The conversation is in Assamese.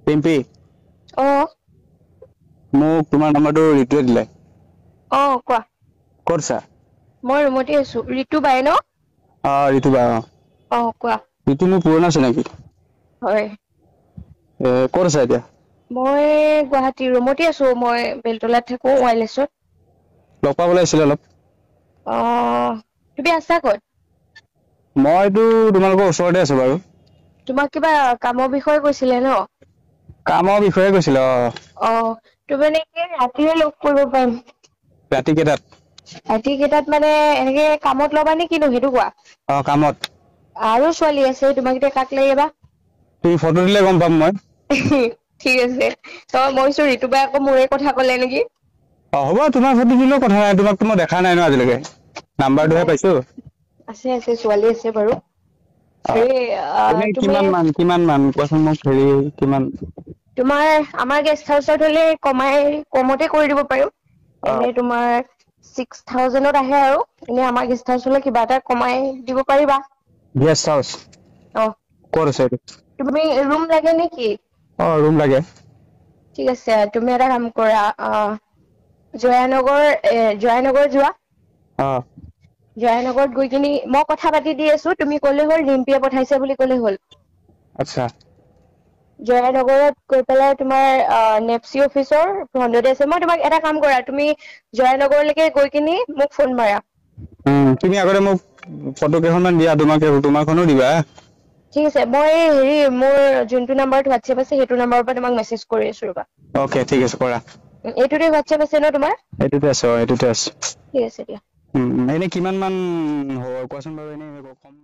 পিম্পি অ মোক তোমাৰ নাম্বাৰটো ৰিতুৱে দিলে। কোৱা। ক'ত আছা? মই ৰুমতে আছো। ৰিতু বাই ন? ৰিতু বা কোৱা। ৰিতু মোৰ পুৰণা চিনাকি। হয়। ক'ত আছা এতিয়া? মই গুৱাহাটী ৰুমতে আছো। মই বেলতলাত থাকো ৱাইলেছত। লগ পাব লাগিছিলে অলপ। তুমি আছা ক'ত? মইতো তোমালোকৰ ওচৰতে আছো বাৰু। তোমাক কিবা কামৰ বিষয়ে কৈছিলে ন? কামৰ বিষয়ে কৈছিলে তুমি মানে কি ৰাতিয়ে লগ কৰিব পাৰিম। ৰাতি কেইটাত? ৰাতি কেইটাত মানে এনেকে কামত ল'বা নে কিনো সেইটো কোৱা? কামত। আৰু ছোৱালী আছে তোমাক এতিয়া কাক লাগে বা? তুমি ফটো দিলে গম পাম মই। ঠিক আছে মইছো ৰিতু বাই আকৌ মোৰে কথা ক'লে নেকি। হ'ব তোমাৰ ফটো দিলেও কথা নাই। তোমাকতো মই দেখা নাই ন আজিলৈকে। নাম্বাৰটোহে নাই পাইছো। আছে ছোৱালী আছে বাৰু। হেৰি এনে তুমি কিমান মান কোৱাচোন মোক কিমান? তোমাৰ আমাৰ গেষ্ট হাউচত হলে কমতে কৰি দিব পাৰিম। এনে তোমাৰ 6000ত আহে আৰু এনে আমাৰ গেষ্ট হাউচলে কিবা এটা কমাই দিব পাৰিবা। গেষ্ট হাউচ অ ক'ত আছে এইটো? তুমি ৰুম লাগে নেকি? ৰুম লাগে। ঠিক আছে তুমি এটা কাম কৰা জয়ানগৰ যোৱা। জয়ানগৰত গৈ কিনি মই কথা পাতি দি আছো তুমি ক'লে হ'ল ৰিম্পিয়ে পঠাইছে বুলি ক'লে হ'ল। আচ্ছা। জয়ানগৰত গৈ পেলাই তোমাৰ নেপচি অফিচৰ ফ্ৰন্টতে আছে। মই তোমাক এটা কাম কৰা তুমি জয়ানগৰলৈকে গৈ কিনি মোক ফোন মাৰা। তুমি আগতে মোক ফটো কেইখনমান দিয়া তোমাৰখনো দিবা। ঠিক আছে মই মোৰ যোনটো নাম্বাৰত হোৱাটছএপ আছে সেইটো নাম্বাৰৰ পৰা তোমাক মেছেজ কৰি আছো ৰবা। ঠিক আছে কৰা। এইটোতে হোৱাটছএপ আছে ন তোমাৰ? এইটোতে আছে এইটোতে আছে। ঠিক আছে দিয়া। এনে কিমান মান হ'ব কোৱাচোন বাৰু এনে কম